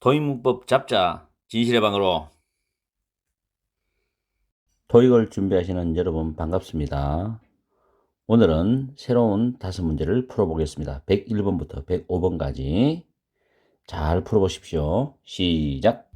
토익문법 잡자 진실의 방으로 토익을 준비하시는 여러분 반갑습니다. 오늘은 새로운 5문제를 풀어보겠습니다. 101번부터 105번까지 잘 풀어보십시오. 시작!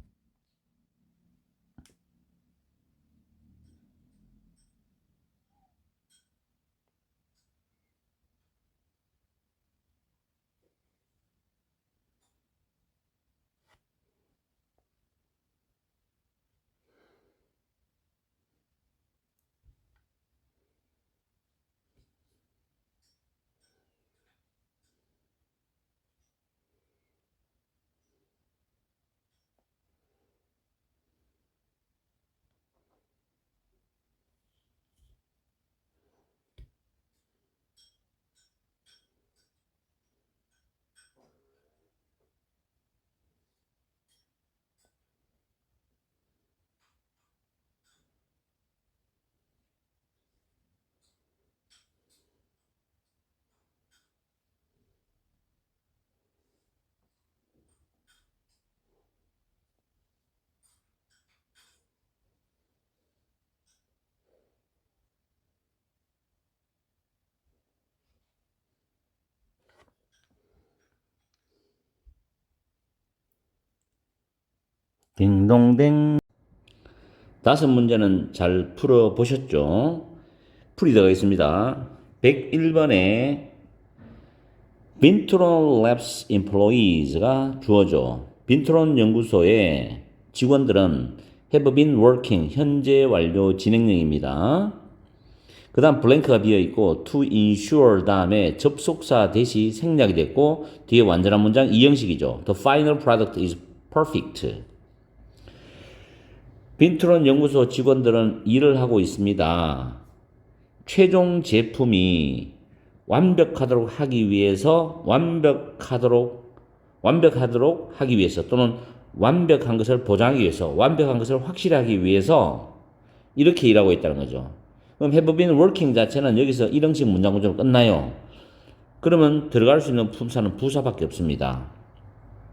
딩동댕. 5문제는 잘 풀어보셨죠? 풀이 들어가겠습니다. 101번에 빈트론 랩스 employees가 주어져. 빈트론 연구소의 직원들은 have been working, 현재 완료 진행형입니다. 그 다음 블랭크가 비어있고 to ensure 다음에 접속사 대시 생략이 됐고 뒤에 완전한 문장 이 형식이죠. The final product is perfect. 빈트론 연구소 직원들은 일을 하고 있습니다. 최종 제품이 완벽하도록 하기 위해서 완벽하도록 하기 위해서 또는 완벽한 것을 보장하기 위해서 완벽한 것을 확실하게 하기 위해서 이렇게 일하고 있다는 거죠. 그럼 have been working 자체는 여기서 이형식 문장 구조로 끝나요. 그러면 들어갈 수 있는 품사는 부사밖에 없습니다.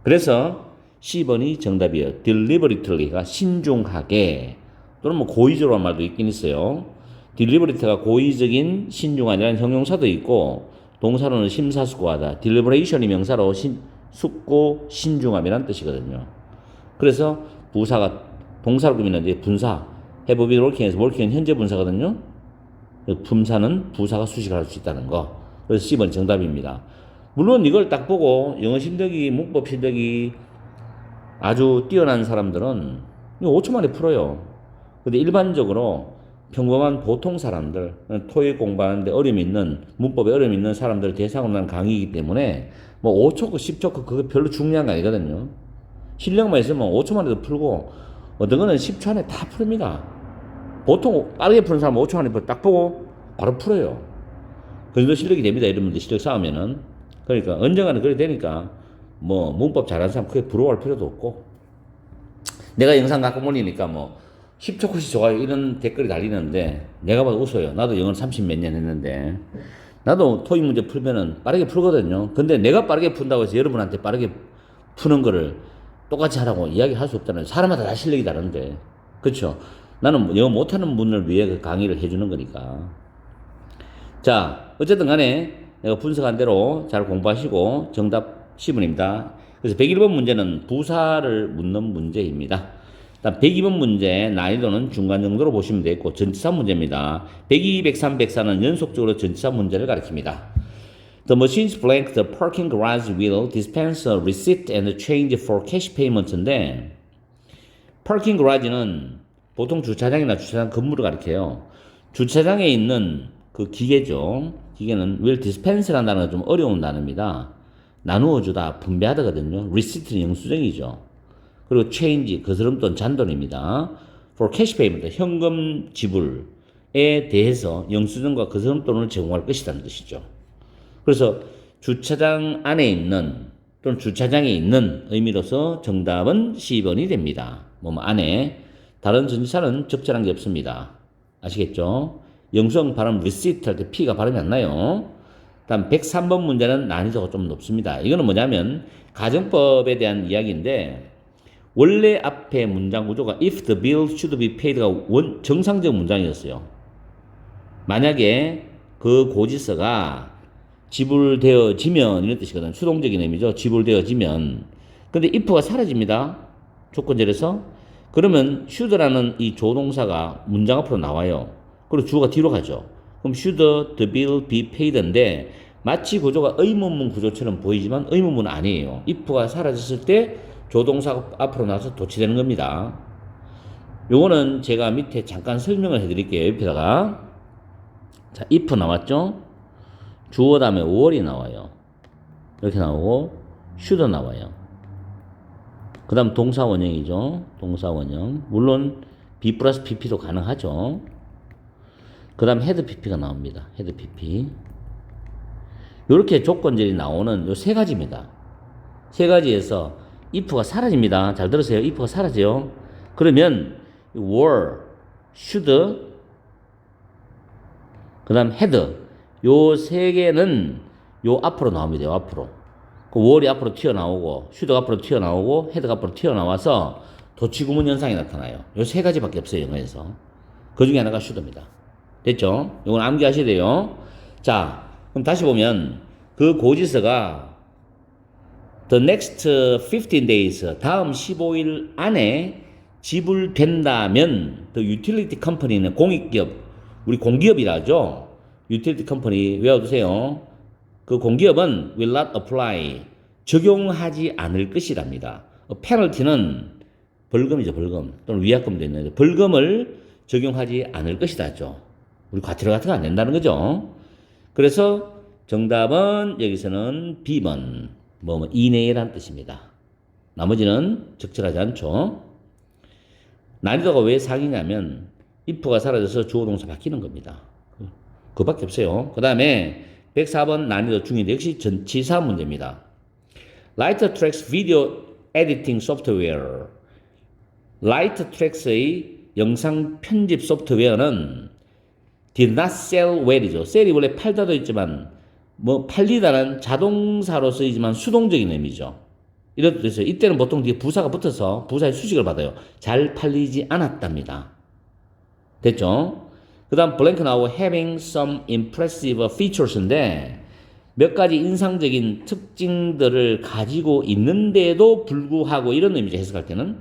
그래서 C번이 정답이에요. deliberately가 신중하게 또는 뭐 고의적으로 한 말도 있긴 있어요. deliberate가 고의적인 신중하다는 형용사도 있고 동사로는 심사숙고하다. deliberation이 명사로 숙고 신중함이라는 뜻이거든요. 그래서 부사가 동사로 꾸미는데 분사 have been working에서 working은 현재 분사거든요. 품사는 부사가 수식할 수 있다는 거. 그래서 C번 정답입니다. 물론 이걸 딱 보고 영어 실력이 문법 실력이 아주 뛰어난 사람들은 5초 만에 풀어요. 근데 일반적으로 평범한 보통 사람들, 토익 공부하는데 어려움이 있는, 문법에 어려움이 있는 사람들 대상으로 한 강의이기 때문에 뭐 5초, 10초, 그거 별로 중요한 거 아니거든요. 실력만 있으면 5초 만에도 풀고, 어떤 거는 10초 안에 다 풉니다. 보통 빠르게 푸는 사람은 5초 안에 딱 보고 바로 풀어요. 그 정도 실력이 됩니다. 이런 분들 실력 쌓으면은. 그러니까 언젠가는 그래 되니까 뭐 문법 잘하는 사람 크게 부러워할 필요도 없고, 내가 영상 가끔 올리니까 뭐 10초 컷이 좋아요 이런 댓글이 달리는데 내가 봐도 웃어요. 나도 영어를 30 몇 년 했는데 나도 토익 문제 풀면은 빠르게 풀거든요. 근데 내가 빠르게 푼다고 해서 여러분한테 빠르게 푸는 거를 똑같이 하라고 이야기할 수 없잖아요. 사람마다 다 실력이 다른데. 그렇죠? 나는 영어 못하는 분을 위해 그 강의를 해주는 거니까. 자, 어쨌든 간에 내가 분석한 대로 잘 공부하시고 정답 10번입니다. 그래서 101번 문제는 부사를 묻는 문제입니다. 일단 102번 문제 난이도는 중간 정도로 보시면 되겠고 전치사 문제입니다. 102, 103, 104는 연속적으로 전치사 문제를 가리킵니다. The machines blank the parking garage will dispense a receipt and change for cash payment인데 parking garage는 보통 주차장이나 주차장 건물을 가리켜요. 주차장에 있는 그 기계죠. 기계는 will dispense라는 단어가 좀 어려운 단어입니다. 나누어주다, 분배하다거든요. receipt는 영수증이죠. 그리고 change, 거스름 돈, 잔돈입니다. for cash payment, 현금 지불에 대해서 영수증과 거스름 돈을 제공할 것이라는 뜻이죠. 그래서 주차장 안에 있는 또는 주차장에 있는 의미로서 정답은 C번이 됩니다. 안에 다른 전치사는 적절한 게 없습니다. 아시겠죠? 영수증 발음 receipt 할 때 P가 발음이 안 나요. 다음 103번 문제는 난이도가 좀 높습니다. 이거는 뭐냐면 가정법에 대한 이야기인데 원래 앞에 문장 구조가 if the bill should be paid가 정상적 문장이었어요. 만약에 그 고지서가 지불되어지면 이런 뜻이거든. 수동적인 의미죠. 지불되어지면. 근데 if가 사라집니다. 조건절에서. 그러면 should라는 이 조동사가 문장 앞으로 나와요. 그리고 주어가 뒤로 가죠. 그럼 should the bill be paid인데 마치 구조가 의문문 구조처럼 보이지만 의문문은 아니에요. if가 사라졌을 때 조동사가 앞으로 나와서 도치되는 겁니다. 요거는 제가 밑에 잠깐 설명을 해드릴게요. 옆에다가. 자, if 나왔죠? 주어 다음에 5월이 나와요. 이렇게 나오고 should 나와요. 그 다음 동사 원형이죠. 동사 원형. 물론 be 플러스 pp도 가능하죠. 그 다음 head pp가 나옵니다. head pp. 이렇게 조건절이 나오는 요 세 가지입니다. 세 가지에서 if가 사라집니다. 잘 들으세요. if가 사라져요. 그러면 were, should, 그 다음 had 요 세 개는 요 앞으로 나옵니다. 요 앞으로. 그 were이 앞으로 튀어나오고 should가 앞으로 튀어나오고 head가 앞으로 튀어나와서 도치구문 현상이 나타나요. 요 세 가지밖에 없어요. 영어에서. 그 중에 하나가 should입니다. 됐죠? 이건 암기하셔야 돼요. 자, 그럼 다시 보면 그 고지서가 the next 15 days 다음 15일 안에 지불된다면 the utility company는 공익기업 우리 공기업이라 하죠. utility company 외워두세요. 그 공기업은 will not apply 적용하지 않을 것이랍니다. penalty는 벌금이죠. 벌금 또는 위약금도 있는데 벌금을 적용하지 않을 것이다 하죠. 우리 과태료 같은 거 안 낸다는 거죠. 그래서 정답은 여기서는 B번 뭐 이내라는 뜻입니다. 나머지는 적절하지 않죠. 난이도가 왜 상이냐면 if가 사라져서 주어 동사 바뀌는 겁니다. 그밖에 없어요. 그 다음에 104번 난이도 중인데 역시 전치사 문제입니다. 라이트트랙스 비디오 에디팅 소프트웨어 라이트트랙스의 영상 편집 소프트웨어는 did not sell well이죠. sell이 원래 팔다도 있지만 뭐 팔리다는 자동사로 쓰이지만 수동적인 의미죠. 이런 뜻에서 이때는 보통 뒤에 부사가 붙어서 부사의 수식을 받아요. 잘 팔리지 않았답니다. 됐죠? 그 다음 블랭크 나오고 having some impressive features인데 몇 가지 인상적인 특징들을 가지고 있는데도 불구하고 이런 의미죠. 해석할 때는.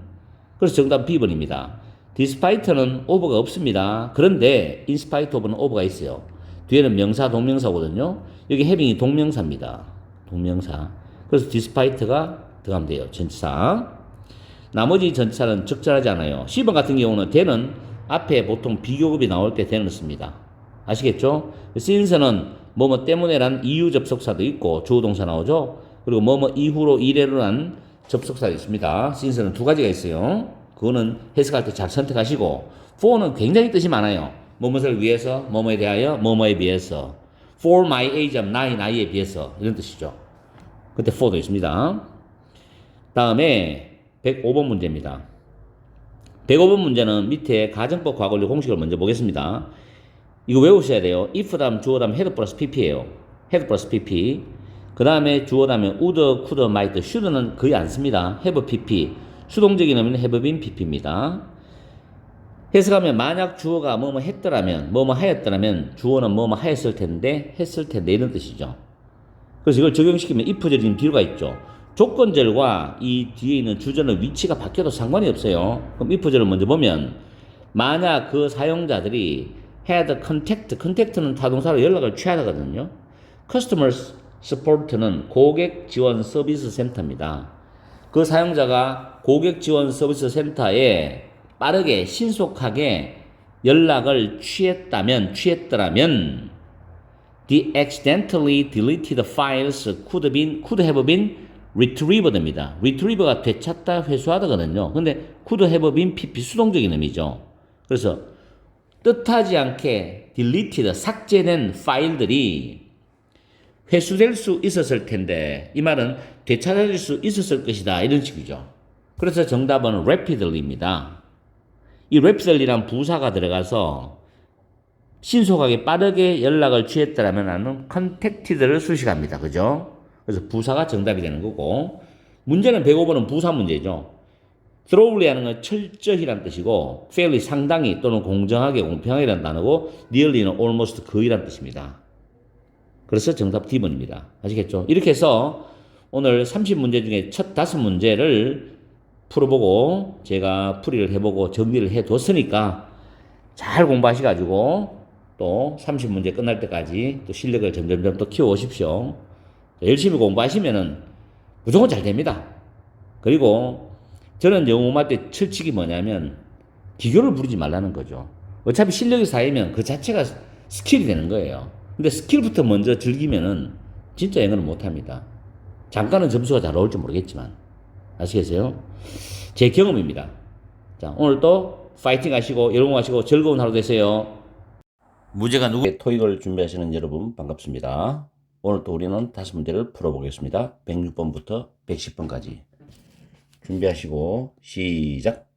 그래서 정답 B번입니다. despite는 over가 없습니다. 그런데 in spite of는 over가 있어요. 뒤에는 명사 동명사거든요. 여기 having이 동명사입니다. 동명사. 그래서 despite가 들어가면 돼요. 전치사. 나머지 전치사는 적절하지 않아요. C번 같은 경우는 the는 앞에 보통 비교급이 나올 때 the는 씁니다. 아시겠죠? since는 뭐뭐 때문에란 이유 접속사도 있고 주어 동사 나오죠. 그리고 뭐뭐 이후로 이래로란 접속사도 있습니다. since는 두 가지가 있어요. 그거는 해석할 때 잘 선택하시고 for는 굉장히 뜻이 많아요. 뭐뭐를 위해서, 뭐뭐에 대하여, 뭐뭐에 비해서 for my age, 나이에 비해서 이런 뜻이죠. 그때 for도 있습니다. 다음에 105번 문제입니다. 105번 문제는 밑에 가정법 과거완료 공식을 먼저 보겠습니다. 이거 외우셔야 돼요. if 다음 주어 다음 head 플러스 pp예요. head 플러스 pp. 그 다음에 주어 다음에 would, could, might, should는 거의 안 씁니다. have pp. 수동적인 의미는 have been pp입니다. 해석하면 만약 주어가 뭐뭐 했더라면 뭐뭐 하였더라면 주어는 뭐뭐 하였을 텐데 했을 텐데 이런 뜻이죠. 그래서 이걸 적용시키면 if절이 지금 뒤로가 있죠. 조건절과 이 뒤에 있는 주절의 위치가 바뀌어도 상관이 없어요. 그럼 if절을 먼저 보면 만약 그 사용자들이 had contact는 타동사로 연락을 취하거든요. customer support는 고객 지원 서비스 센터입니다. 그 사용자가 고객 지원 서비스 센터에 빠르게 신속하게 연락을 취했더라면 the accidentally deleted files could have been retrieved입니다. retrieve가 되찾다 회수하다거든요. 근데 could have been pp 수동적인 의미죠. 그래서 뜻하지 않게 deleted 삭제된 파일들이 회수될 수 있었을 텐데 이 말은 되찾아질 수 있었을 것이다 이런 식이죠. 그래서 정답은 rapidly입니다. 이 rapidly란 부사가 들어가서 신속하게 빠르게 연락을 취했더라면 하는 contacted를 수식합니다. 그죠? 그래서 부사가 정답이 되는 거고 문제는 105번은 부사 문제죠. thoroughly 하는 건 철저히란 뜻이고 fairly 상당히 또는 공정하게 공평하게라는 단어고 nearly는 almost 거의란 뜻입니다. 그래서 정답 D번입니다. 아시겠죠? 이렇게 해서 오늘 30문제 중에 첫 5문제를 풀어보고 제가 풀이를 해보고 정리를 해뒀으니까 잘 공부하셔가지고 또 30문제 끝날 때까지 또 실력을 점점점 또 키워오십시오. 열심히 공부하시면은 무조건 잘 됩니다. 그리고 저는 영어만 때 철칙이 뭐냐면 기교를 부리지 말라는 거죠. 어차피 실력이 쌓이면 그 자체가 스킬이 되는 거예요. 근데 스킬부터 먼저 즐기면은 진짜 영어는 못합니다. 잠깐은 점수가 잘 나올지 모르겠지만 아시겠어요? 제 경험입니다. 자, 오늘도 파이팅 하시고 열공하시고 즐거운 하루 되세요. 무죄가 누구? 토익을 준비하시는 여러분 반갑습니다. 오늘 또 우리는 5문제를 풀어보겠습니다. 106번부터 110번까지 준비하시고 시작.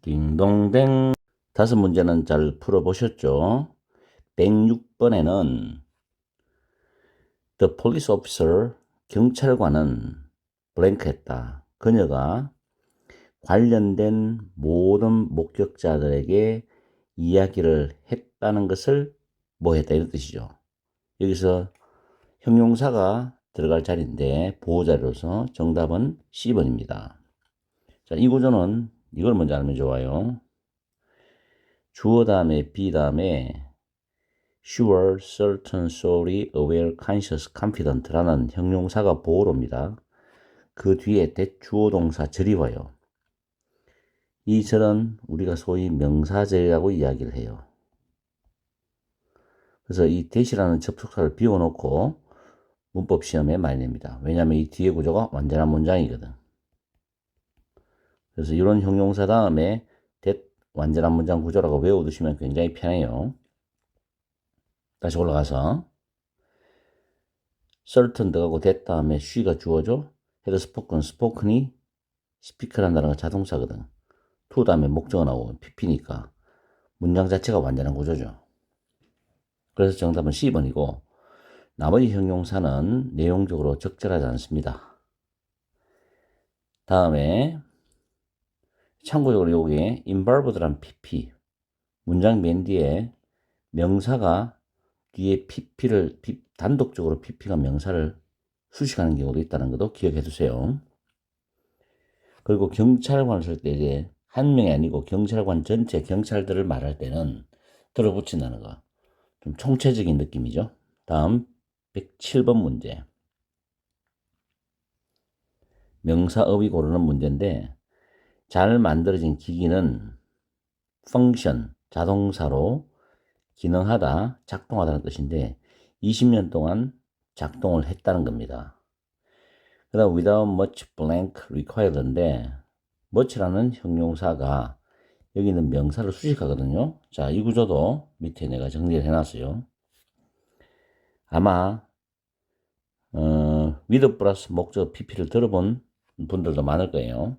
딩동댕. 5문제는 잘 풀어보셨죠? 106번에는 The police officer, 경찰관은 블랭크 했다. 그녀가 관련된 모든 목격자들에게 이야기를 했다는 것을 뭐 했다 이런 뜻이죠. 여기서 형용사가 들어갈 자리인데 보호자로서 정답은 C번입니다. 자, 이 구조는 이걸 먼저 알면 좋아요. 주어 다음에 be 다음에 sure, certain, sorry, aware, conscious, confident라는 형용사가 보호로입니다. 그 뒤에 대주어 동사 절이 와요. 이 절은 우리가 소위 명사절이라고 이야기를 해요. 그래서 이 that이라는 접속사를 비워놓고 문법 시험에 많이 냅니다. 왜냐하면 이 뒤에 구조가 완전한 문장이거든. 그래서 이런 형용사 다음에 that 완전한 문장 구조라고 외워두시면 굉장히 편해요. 다시 올라가서 certain 들어가고 that 다음에 she가 주어죠. had spoken, spoken이 speak라는 단어가 자동사거든. to 다음에 목적어 나오고 pp니까 문장 자체가 완전한 구조죠. 그래서 정답은 C번이고 나머지 형용사는 내용적으로 적절하지 않습니다. 다음에 참고적으로 여기에 involved란 pp 문장 맨 뒤에 명사가 뒤에 pp를 단독적으로 pp가 명사를 수식하는 경우도 있다는 것도 기억해 두세요. 그리고 경찰관을 쓸 때 이제 한 명이 아니고 경찰관 전체 경찰들을 말할 때는 들어붙인다는 거. 좀 총체적인 느낌이죠. 다음 107번 문제. 명사어휘 고르는 문제인데 잘 만들어진 기기는 function, 자동사로 기능하다, 작동하다는 뜻인데 20년 동안 작동을 했다는 겁니다. 그 다음 without much blank required인데 much라는 형용사가 여기는 명사를 수식하거든요. 자, 이 구조도 밑에 내가 정리를 해놨어요. 아마 with 플러스 목적 pp를 들어본 분들도 많을 거예요.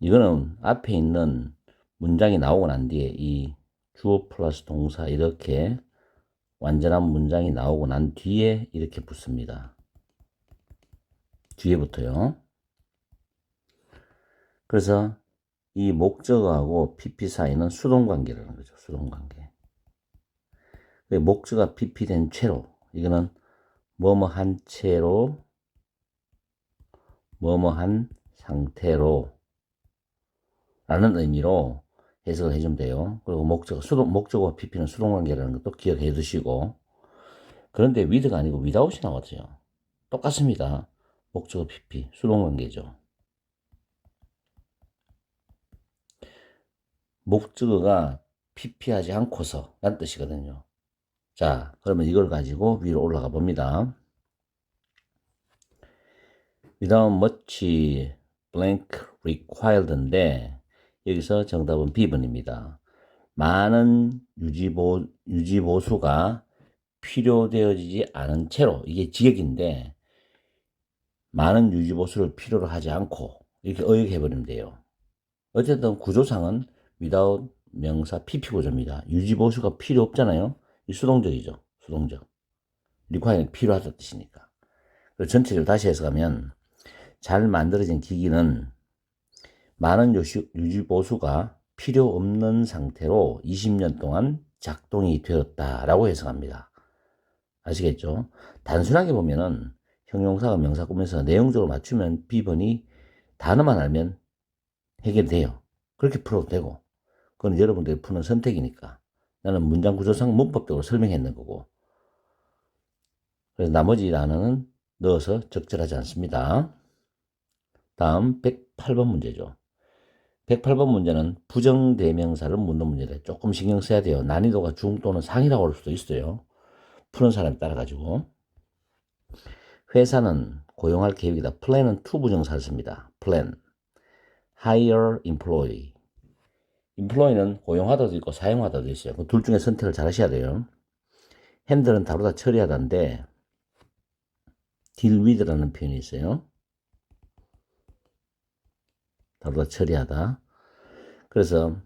이거는 앞에 있는 문장이 나오고 난 뒤에 이 주어 플러스 동사 이렇게 완전한 문장이 나오고 난 뒤에 이렇게 붙습니다. 뒤에 붙어요. 그래서 이 목적어하고 PP 사이는 수동관계라는 거죠. 수동관계. 목적어가 PP 된 채로, 이거는 뭐뭐한 채로, 뭐뭐한 상태로 라는 의미로 해석을 해주면 돼요. 그리고 목적어와 PP는 수동관계라는 것도 기억해 두시고, 그런데 with가 아니고 without이 나왔어요. 똑같습니다. 목적어 PP, 수동관계죠. 목적어가 PP하지 않고서 라는 뜻이거든요. 자, 그러면 이걸 가지고 위로 올라가 봅니다. without much blank required인데 여기서 정답은 B번입니다. 많은 유지보수가 필요되어지지 않은 채로, 이게 지역인데 많은 유지보수를 필요로 하지 않고 이렇게 어역해버리면 돼요. 어쨌든 구조상은 without 명사 PP 구조입니다. 유지보수가 필요 없잖아요. 이 수동적이죠. 수동적. require는 필요하다 뜻이니까. 그래서 전체를 다시 해석하면 잘 만들어진 기기는 많은 유지보수가 필요 없는 상태로 20년 동안 작동이 되었다라고 해석합니다. 아시겠죠? 단순하게 보면은 형용사가 명사 꾸면서 내용적으로 맞추면 B번이 단어만 알면 해결돼요. 그렇게 풀어도 되고, 그건 여러분들이 푸는 선택이니까. 나는 문장 구조상 문법적으로 설명했는 거고, 그래서 나머지 단어는 넣어서 적절하지 않습니다. 다음 108번 문제죠. 108번 문제는 부정대명사를 묻는 문제래. 조금 신경 써야 돼요. 난이도가 중 또는 상이라고 할 수도 있어요. 푸는 사람에 따라 가지고. 회사는 고용할 계획이다. plan은 to 부정사를 씁니다. plan. hire employee. employee는 고용하다도 있고 사용하다도 있어요. 그 둘 중에 선택을 잘 하셔야 돼요. handle은 다루다 처리하다인데 deal with라는 표현이 있어요. 다루다 처리하다. 그래서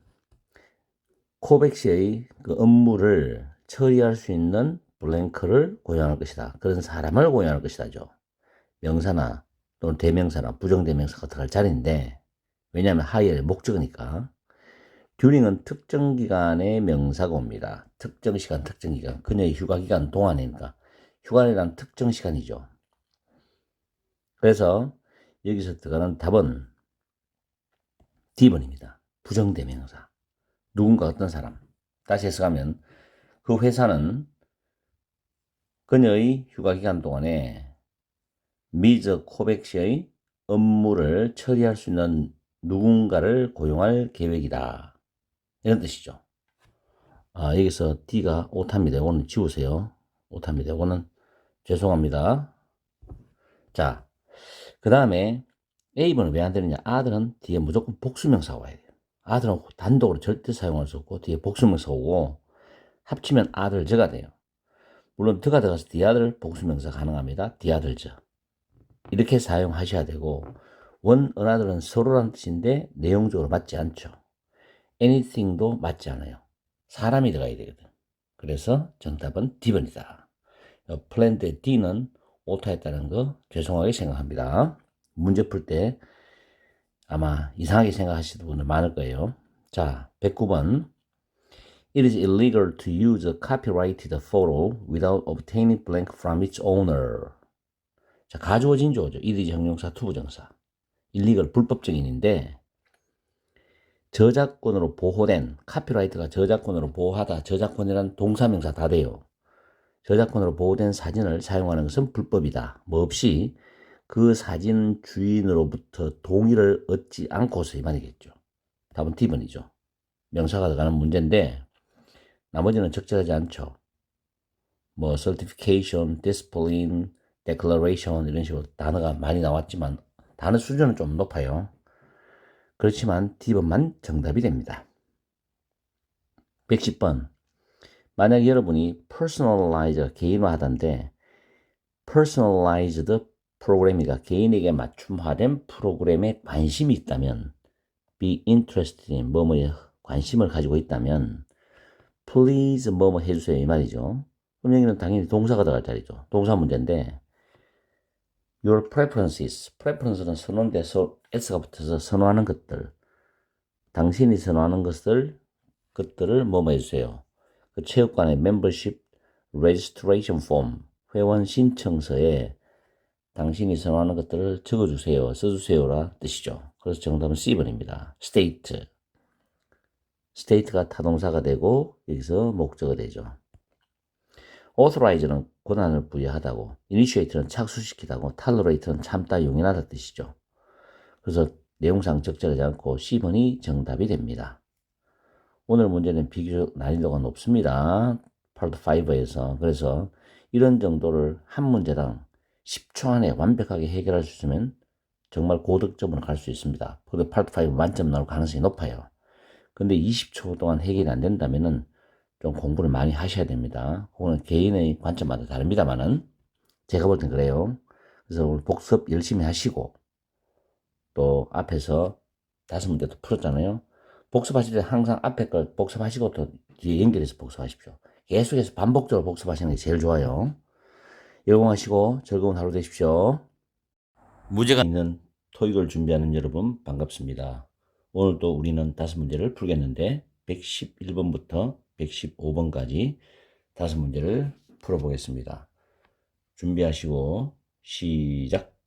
코백 시의 그 업무를 처리할 수 있는 블랭크를 고용할 것이다. 그런 사람을 고용할 것이다죠. 명사나 또는 대명사나 부정대명사가 들어갈 자리인데, 왜냐하면 hire의 목적이니까. during은 특정 기간의 명사가 옵니다. 특정 시간, 특정 기간. 그녀의 휴가 기간 동안이니까. 휴가라는 특정 시간이죠. 그래서 여기서 들어가는 답은 D번입니다. 부정대명사. 누군가 어떤 사람. 다시 해석하면 그 회사는 그녀의 휴가 기간 동안에 미즈 코백 씨의 업무를 처리할 수 있는 누군가를 고용할 계획이다. 이런 뜻이죠. 여기서 D가 오타입니다. 이거는 지우세요. 오타입니다. 이거는 죄송합니다. 자, 그 다음에 A번은 왜 안 되느냐? 아들은 뒤에 무조건 복수명사가 와야 돼요. 아들은 단독으로 절대 사용할 수 없고 뒤에 복수명사가 오고 합치면 아들저가 돼요. 물론 더가 들어가서 디아들 복수명사 가능합니다. 디아들저. 이렇게 사용하셔야 되고, 원, another는 서로라는 뜻인데 내용적으로 맞지 않죠. anything도 맞지 않아요. 사람이 들어가야 되거든. 그래서 정답은 D번이다. 플랜드 D는 오타였다는 거 죄송하게 생각합니다. 문제 풀 때 아마 이상하게 생각하시는 분들 많을 거예요. 자, 109번. It is illegal to use a copyrighted photo without obtaining blank from its owner. 자, 가주어 진주어죠. it 형용사, to 부정사. illegal, 불법적인인데 저작권으로 보호된, 카피라이트가 저작권으로 보호하다, 저작권이란 동사명사 다 돼요. 저작권으로 보호된 사진을 사용하는 것은 불법이다. 뭐 없이 그 사진 주인으로부터 동의를 얻지 않고서 이 말이겠죠. 답은 D번이죠. 명사가 들어가는 문제인데 나머지는 적절하지 않죠. 뭐 certification, discipline, declaration 이런 식으로 단어가 많이 나왔지만 단어 수준은 좀 높아요. 그렇지만 D번만 정답이 됩니다. 110번. 만약 여러분이 personalize, 개인화하다인데 personalized 프로그램이가 개인에게 맞춤화된 프로그램에 관심이 있다면 be interested in 뭐뭐에 관심을 가지고 있다면 please 뭐뭐 해주세요 이 말이죠. 그럼 여기는 당연히 동사가 들어갈 자리죠. 동사 문제인데 your preferences, preference는 선호인데 S가 붙어서 선호하는 것들, 당신이 선호하는 것들을 뭐뭐 해주세요. 그 체육관의 membership registration form, 회원 신청서에 당신이 선호하는 것들을 적어주세요, 써주세요라 뜻이죠. 그래서 정답은 C번입니다. state. state가 타동사가 되고 여기서 목적어 되죠. authorize는 권한을 부여하다고, initiate는 착수시키다고, tolerate는 참다, 용인하다 뜻이죠. 그래서 내용상 적절하지 않고 C번이 정답이 됩니다. 오늘 문제는 비교적 난이도가 높습니다. 파트 5에서. 그래서 이런 정도를 한 문제당 10초 안에 완벽하게 해결할 수 있으면 정말 고득점으로 갈 수 있습니다. 그런데 파트 5 만점 나올 가능성이 높아요. 근데 20초 동안 해결이 안 된다면은 좀 공부를 많이 하셔야 됩니다. 그거는 개인의 관점마다 다릅니다만은 제가 볼 땐 그래요. 그래서 오늘 복습 열심히 하시고 또 앞에서 5문제도 풀었잖아요. 복습하실 때 항상 앞에 걸 복습하시고 또 뒤에 연결해서 복습하십시오. 계속해서 반복적으로 복습하시는 게 제일 좋아요. 열공하시고 즐거운 하루 되십시오. 무제가 있는 토익을 준비하는 여러분 반갑습니다. 오늘도 우리는 5문제를 풀겠는데 111번부터 115번까지 5문제를 풀어보겠습니다. 준비하시고 시작!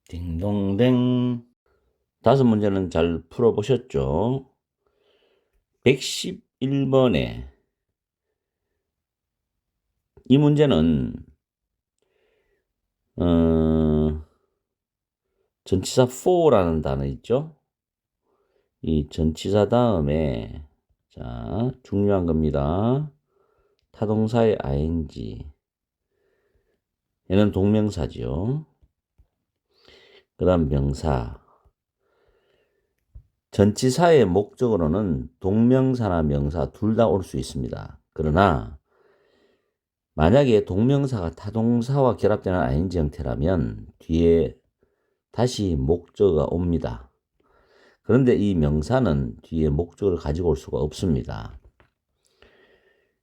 딩동댕. 5문제는 잘 풀어보셨죠? 111번에 이 문제는 전치사 for라는 단어 있죠? 이 전치사 다음에 자 중요한 겁니다. 타동사의 ing 얘는 동명사지요. 그 다음 명사. 전치사의 목적으로는 동명사나 명사 둘 다 올 수 있습니다. 그러나 만약에 동명사가 타동사와 결합되는 ing 형태라면 뒤에 다시 목적어가 옵니다. 그런데 이 명사는 뒤에 목적어를 가지고 올 수가 없습니다.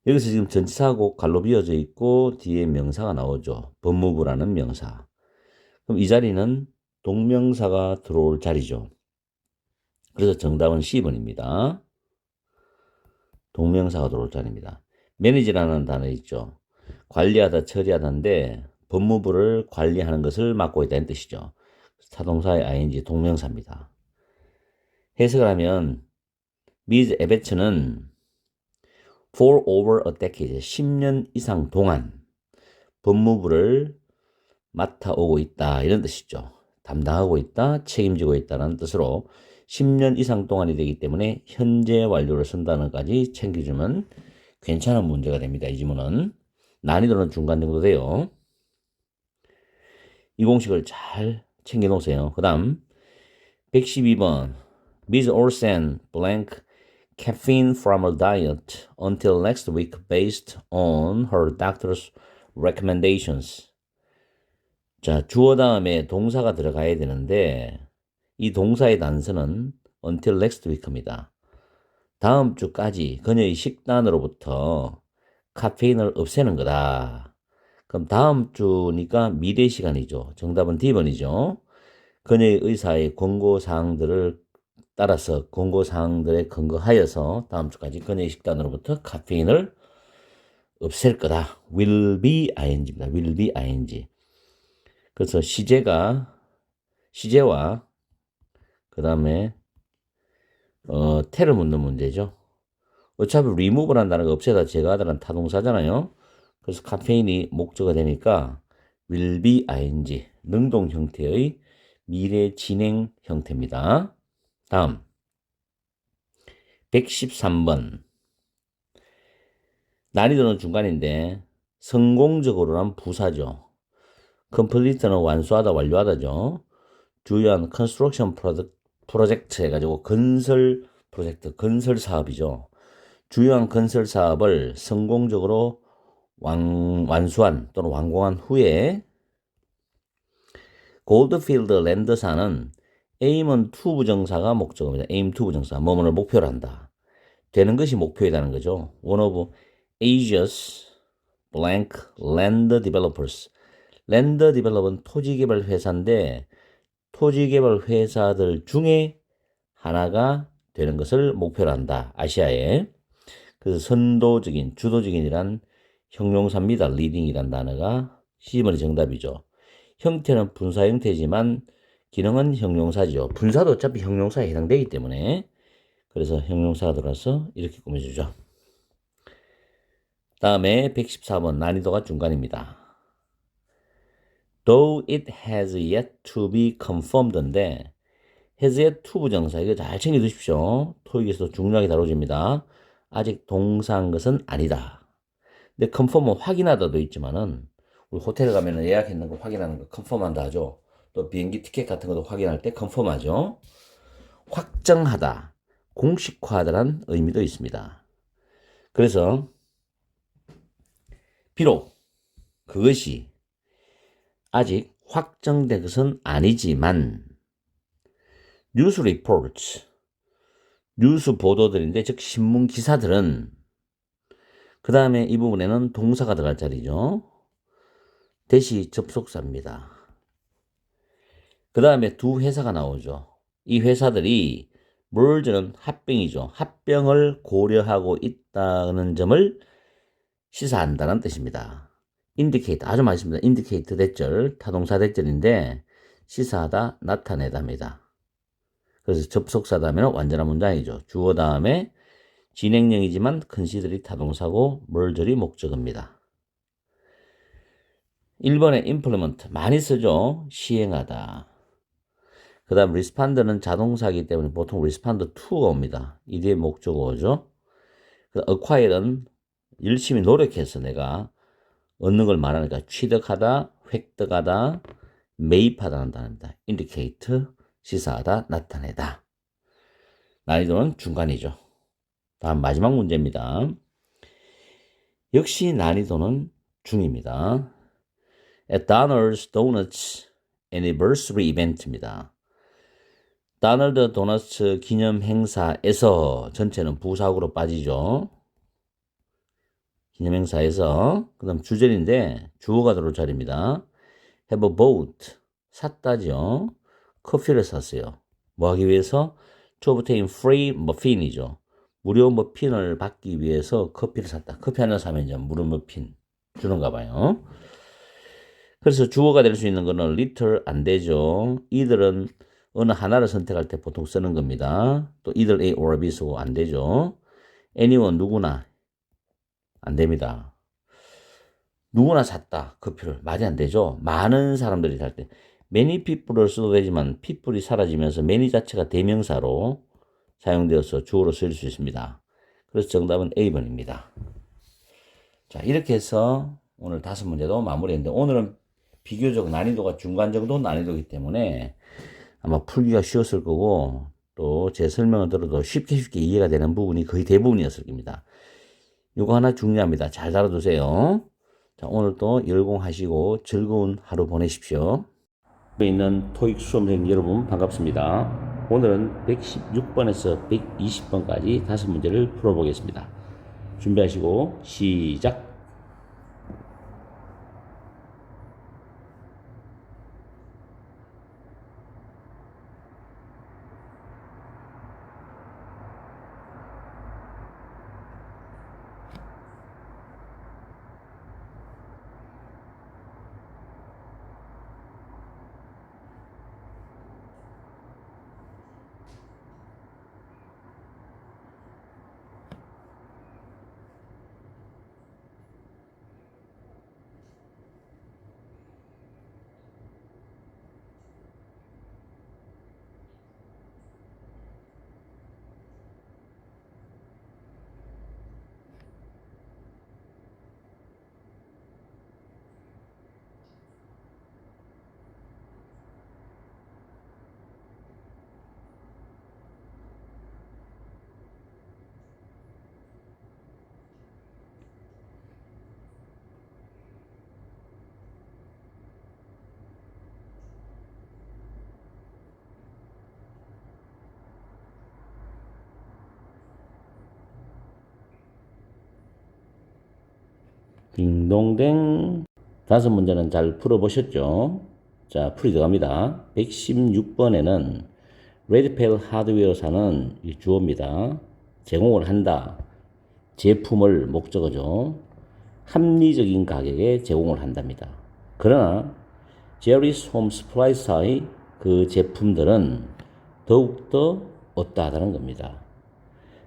여기서 지금 전치사하고 갈로 비어져 있고 뒤에 명사가 나오죠. 법무부라는 명사. 그럼 이 자리는 동명사가 들어올 자리죠. 그래서 정답은 C번입니다. 동명사가 들어올 자리입니다. 매니지라는 단어 있죠. 관리하다, 처리하다인데 법무부를 관리하는 것을 맡고 있다는 뜻이죠. 타동사의 ing 동명사입니다. 해석을 하면 Ms. 에베츠는 for over a decade, 10년 이상 동안 법무부를 맡아오고 있다 이런 뜻이죠. 담당하고 있다, 책임지고 있다는 뜻으로 10년 이상 동안이 되기 때문에 현재 완료를 쓴다는 것까지 챙겨주면 괜찮은 문제가 됩니다. 이 지문은 난이도는 중간 정도 돼요. 이 공식을 잘 챙겨 놓으세요. 그 다음 112번 Ms. Olsen blank caffeine from her diet until next week based on her doctor's recommendations. 자, 주어 다음에 동사가 들어가야 되는데 이 동사의 단서는 until next week입니다. 다음 주까지 그녀의 식단으로부터 카페인을 없애는 거다. 그럼 다음 주니까 미래 시간이죠. 정답은 D번이죠. 그녀의 의사의 권고 사항들을 따라서 권고사항들에 근거하여서 다음 주까지 건의식단으로부터 카페인을 없앨 거다. will be ing입니다. will be ing. 그래서 시제와 그 다음에 테를 묻는 문제죠. 어차피 remove를 한다는 거 없애다 제거하다는 타동사잖아요. 그래서 카페인이 목적어가 되니까 will be ing 능동 형태의 미래 진행 형태입니다. 다음 113번 난이도는 중간인데 성공적으로란 부사죠. complete는 완수하다 완료하다죠. 주요한 construction 프로젝트 해가지고 건설 프로젝트 건설 사업이죠. 주요한 건설 사업을 성공적으로 완수한 또는 완공한 후에 골드필드 랜드사는 aim은 to 부정사가 목적어입니다. aim to 부정사 뭐뭐를 목표로 한다. 되는 것이 목표이라는 거죠. One of Asia's blank land developers. 랜드 디벨롭은 토지개발 회사인데 토지개발 회사들 중에 하나가 되는 것을 목표로 한다. 아시아에. 그래서 선도적인, 주도적인이란 형용사입니다. 리딩이란 단어가 시집머리 정답이죠. 형태는 분사 형태지만 기능은 형용사죠. 분사도 어차피 형용사에 해당되기 때문에 그래서 형용사가 들어서 이렇게 꾸며주죠. 다음에 114번 난이도가 중간입니다. Though it has yet to be confirmed인데 has yet to 부정사 이거 잘 챙겨두십시오. 토익에서도 중요하게 다뤄집니다. 아직 동사한 것은 아니다. 근데 confirm은 확인하다도 있지만은 우리 호텔에 가면 예약했는 거 확인하는 거 confirm한다 하죠. 또 비행기 티켓 같은 것도 확인할 때 confirm하죠. 확정하다, 공식화하다라는 의미도 있습니다. 그래서 비록 그것이 아직 확정된 것은 아니지만 뉴스 리포트, 뉴스 보도들인데 즉 신문 기사들은 그 다음에 이 부분에는 동사가 들어갈 자리죠. 대시 접속사입니다. 그 다음에 두 회사가 나오죠. 이 회사들이 merge는 합병이죠. 합병을 고려하고 있다는 점을 시사한다는 뜻입니다. indicate 아주 많습니다. indicate 대절, 타동사 대절인데 시사하다, 나타내다입니다. 그래서 접속사다 하면 완전한 문장이죠. 주어 다음에 진행형이지만 컨시더리 타동사고 merge이 목적어입니다. 1번에 implement 많이 쓰죠. 시행하다. 그 다음 respond는 자동사이기 때문에 보통 respond to가 옵니다. 이 뒤에 목적어죠. acquire는 열심히 노력해서 내가 얻는 걸 말하니까 취득하다, 획득하다, 매입하다는 단어입니다. indicate, 시사하다, 나타내다. 난이도는 중간이죠. 다음 마지막 문제입니다. 역시 난이도는 중입니다. At Donald's Donuts Anniversary Event입니다. 다널드 도너츠 기념 행사에서 전체는 부사구로 빠지죠. 기념 행사에서 그 다음 주절인데 주어가 들어올 자리입니다. Have a boat 샀다죠. 커피를 샀어요. 뭐 하기 위해서? To obtain free muffin이죠. 무료 머핀을 받기 위해서 커피를 샀다. 커피 하나 사면 이제 무료 머핀 주는가 봐요. 그래서 주어가 될 수 있는 거는 little 안 되죠. 이들은 어느 하나를 선택할 때 보통 쓰는 겁니다. 또 either A or B 쓰고 안 되죠. anyone 누구나 안 됩니다. 누구나 샀다 커피를 말이 안 되죠. 많은 사람들이 살 때 many people을 써도 되지만 people이 사라지면서 many 자체가 대명사로 사용되어서 주어로 쓰일 수 있습니다. 그래서 정답은 A번입니다. 자 이렇게 해서 오늘 5문제도 마무리했는데 오늘은 비교적 난이도가 중간 정도 난이도이기 때문에 아마 풀기가 쉬웠을 거고 또 제 설명을 들어도 쉽게 이해가 되는 부분이 거의 대부분이었을 겁니다. 이거 하나 중요합니다. 잘 다뤄두세요. 자, 오늘도 열공하시고 즐거운 하루 보내십시오. 옆에 있는 토익 수험생 여러분 반갑습니다. 오늘은 116번에서 120번까지 5문제를 풀어보겠습니다. 준비하시고 시작! 딩동댕. 다섯 문제는 잘 풀어보셨죠? 자, 풀이 들어갑니다. 116번에는 레드펠 하드웨어사는 이 주어입니다. 제공을 한다. 제품을 목적어죠. 합리적인 가격에 제공을 한답니다. 그러나 제리스 홈 스프라이사의 그 제품들은 더욱더 어떠하다는 겁니다.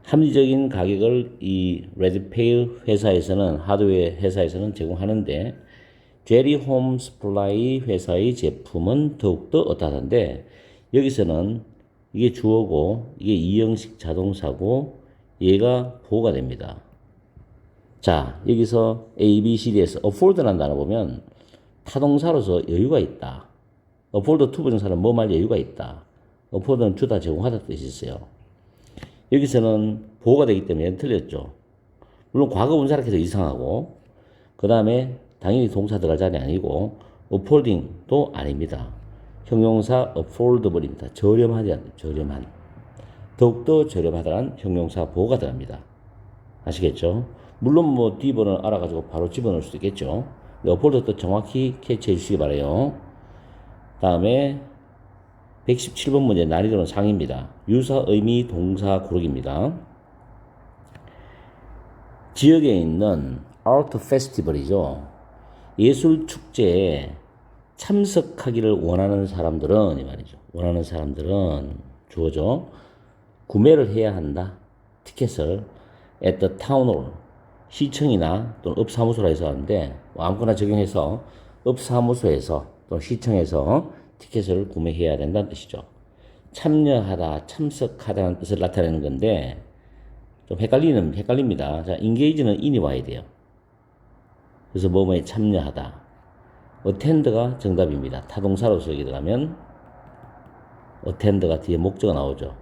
합리적인 가격을 이 레드페일 회사에서는 하드웨어 회사에서는 제공하는데 제리 홈 스플라이 회사의 제품은 더욱더 어떠하던데 여기서는 이게 주어고 이게 이형식 자동사고 얘가 보호가 됩니다. 자, 여기서 A, B, C, D에서 afford라는 단어 보면 타동사로서 여유가 있다. afford 투부정사는 뭐 말 여유가 있다. afford는 주다 제공하다 뜻이 있어요. 여기서는 보호가 되기 때문에 틀렸죠. 물론 과거 분사라고 해서 이상하고 그 다음에 당연히 동사 들어갈 자리 아니고 affording도 아닙니다. 형용사 affordable입니다. 저렴하다, 저렴한. 더욱더 저렴하다는 형용사 보호가 들어갑니다. 아시겠죠? 물론 뭐 D번을 알아가지고 바로 집어넣을 수도 있겠죠. afford도 정확히 캐치해 주시기 바라요. 다음에 117번 문제 난이도는 상입니다. 유사 의미 동사 고르기입니다. 지역에 있는 아트 페스티벌이죠. 예술 축제에 참석하기를 원하는 사람들은 이 말이죠. 원하는 사람들은 주어죠. 구매를 해야 한다. 티켓을 at the town hall 시청이나 또는 읍사무소라 해서 하는데 아무거나 적용해서 읍사무소에서 또는 시청에서 티켓을 구매해야 된다는 뜻이죠. 참여하다, 참석하다는 뜻을 나타내는 건데 좀 헷갈립니다. 자, engage는 in이 와야 돼요. 그래서 뭐뭐에 참여하다. attend가 정답입니다. 타동사로서 여기 들어가면 attend가 뒤에 목적어가 나오죠.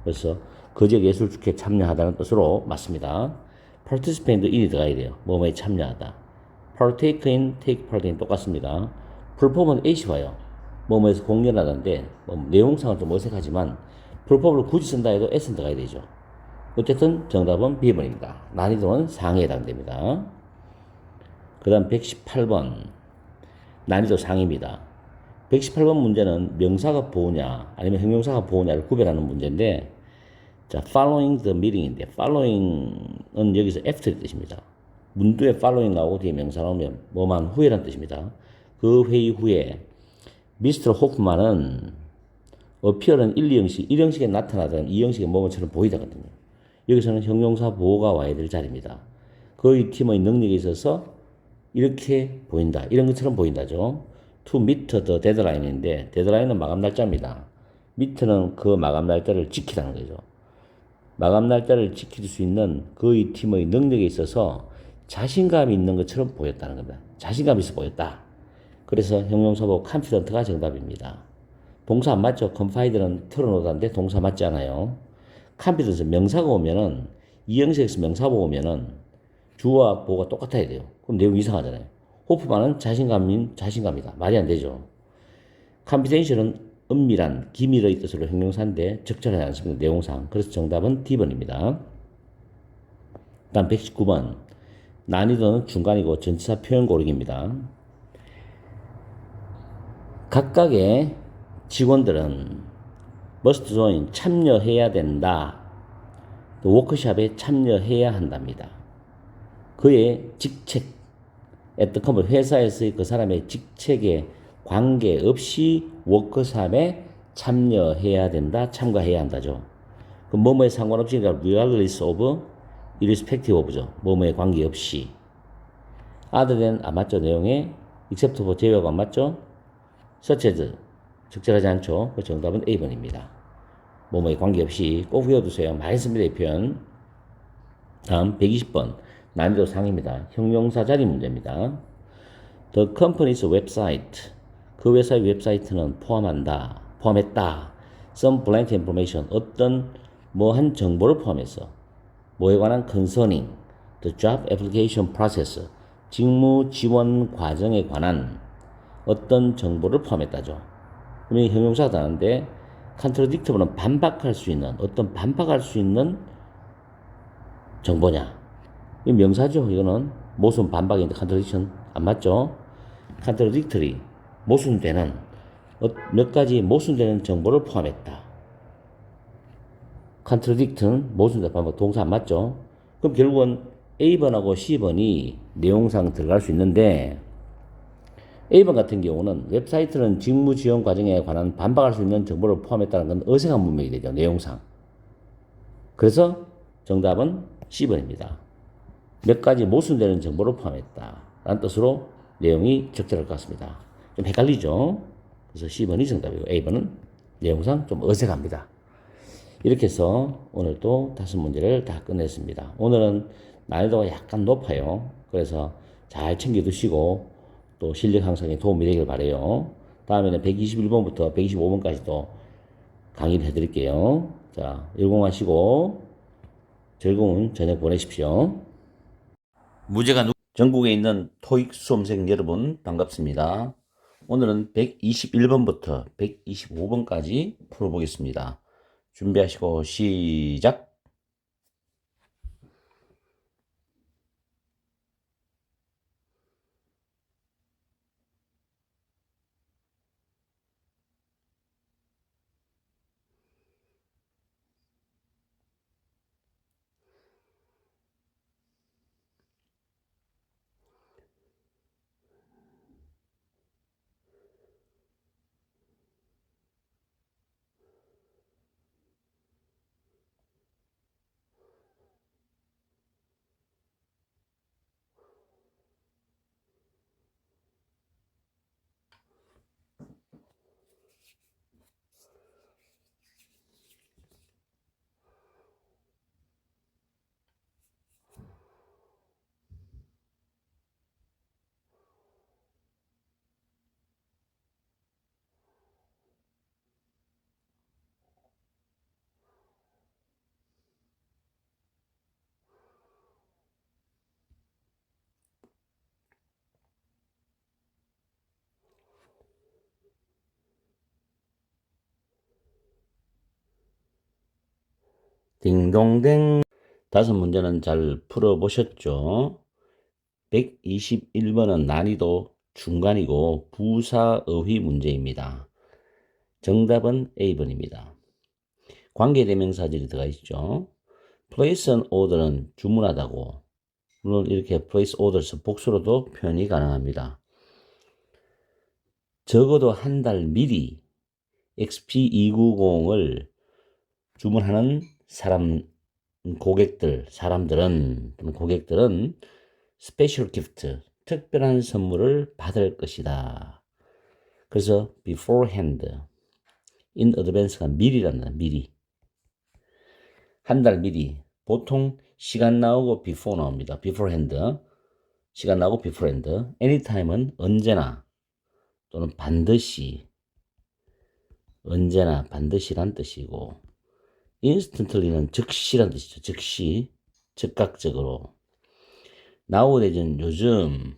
그래서 그 지역 예술 축제에 참여하다는 뜻으로 맞습니다. participant도 in이 들어가야 돼요. 뭐뭐에 참여하다. partake in, take part in 똑같습니다. perform은 at이 와요. 뭐뭐에서 공연하다인데 내용상은 좀 어색하지만 perform을 굳이 쓴다 해도 s는 들어가야 되죠. 어쨌든 정답은 B번입니다. 난이도는 상에 해당됩니다. 그 다음 118번 난이도 상입니다. 118번 문제는 명사가 보호냐 아니면 형용사가 보호냐를 구별하는 문제인데 자, following the meeting인데 following은 여기서 after의 뜻입니다. 문두에 following 나오고 뒤에 명사 나오면 뭐만 후에란 뜻입니다. 그 회의 후에 미스터 호프만은 appear은 1, 2형식, 1형식에 나타나다는 2형식의 뭐뭐처럼 보이다거든요. 여기서는 형용사 보호가 와야 될 자리입니다. 그의 팀의 능력에 있어서 이렇게 보인다. 이런 것처럼 보인다죠. to meet the deadline인데 데드라인은 마감 날짜입니다. meet는 그 마감 날짜를 지키라는 거죠. 마감 날짜를 지킬 수 있는 그의 팀의 능력에 있어서 자신감이 있는 것처럼 보였다는 겁니다. 자신감이 있어 보였다. 그래서 형용사보 confident가 정답입니다. 동사 안 맞죠? confide는 털어놓다는데 동사 맞지 않아요. confidence 명사가 오면은 이 형식에서 명사가 오면은 주어와 보어가 똑같아야 돼요. 그럼 내용 이상하잖아요. 호프만은 자신감이다. 말이 안 되죠. confidential은 은밀한 기밀의 뜻으로 형용사인데 적절하지 않습니다. 내용상. 그래서 정답은 D번입니다. 다음 119번 난이도는 중간이고 전치사 표현 고르기입니다. 각각의 직원들은 must join 참여해야 된다. 또 워크숍에 참여해야 한답니다. 그의 직책 at the company 회사에서의 그 사람의 직책에 관계없이 워크숍에 참여해야 된다. 참가해야 한다죠. 그 뭐뭐에 상관없이 그러니까 regardless of irrespective of죠. 뭐뭐에 관계없이 other than 안 맞죠. 내용에 except for 제외하고 안 맞죠. such as 적절하지 않죠. 그 정답은 A번입니다. 뭐뭐에 관계없이 꼭 외워두세요. 많이 씁니다. 이 표현. 다음 120번 난이도 상입니다. 형용사 자리 문제입니다. The company's website 그 회사의 웹사이트는 포함했다. Some blank information 어떤 뭐한 정보를 포함해서 뭐에 관한 concerning the job application process 직무 지원 과정에 관한 어떤 정보를 포함했다죠. 그러면 형용사가 나는데 contradictible는 반박할 수 있는 정보냐. 이 명사죠. 이거는 모순 반박인데 contradiction 안 맞죠? contradictory 모순되는 몇 가지 모순되는 정보를 포함했다. contradict는 모순된 반박 동사 안 맞죠? 그럼 결국은 A번하고 C번이 내용상 들어갈 수 있는데 A번 같은 경우는 웹사이트는 직무 지원 과정에 관한 반박할 수 있는 정보를 포함했다는 건 어색한 문맥이 되죠. 내용상. 그래서 정답은 C번입니다. 몇 가지 모순되는 정보를 포함했다. 라는 뜻으로 내용이 적절할 것 같습니다. 좀 헷갈리죠? 그래서 C번이 정답이고 A번은 내용상 좀 어색합니다. 이렇게 해서 오늘도 5문제를 다 끝냈습니다. 오늘은 난이도가 약간 높아요. 그래서 잘 챙겨두시고 또 실력 향상에 도움이 되길 바라요. 다음에는 121번부터 125번까지도 강의를 해드릴게요. 자, 열공하시고 즐거운 저녁 보내십시오. 전국에 있는 토익 수험생 여러분 반갑습니다. 오늘은 121번부터 125번까지 풀어보겠습니다. 준비하시고 시작! 딩동댕. 5문제는 잘 풀어보셨죠? 121번은 난이도 중간이고 부사어휘 문제입니다. 정답은 A번입니다. 관계대명사절이 들어가 있죠. place an order는 주문하다고, 물론 이렇게 place orders 복수로도 표현이 가능합니다. 적어도 한 달 미리 XP290을 주문하는 사람들은 스페셜 기프트, 특별한 선물을 받을 것이다. 그래서 beforehand, in advance가 미리란다. 미리. 한 달 미리. 보통 시간 나오고 before 나옵니다. beforehand. 시간 나오고 beforehand. anytime은 언제나 또는 반드시. 언제나 반드시란 뜻이고, instantly는 즉시란 뜻이죠. 즉시. 즉각적으로. nowadays는 요즘,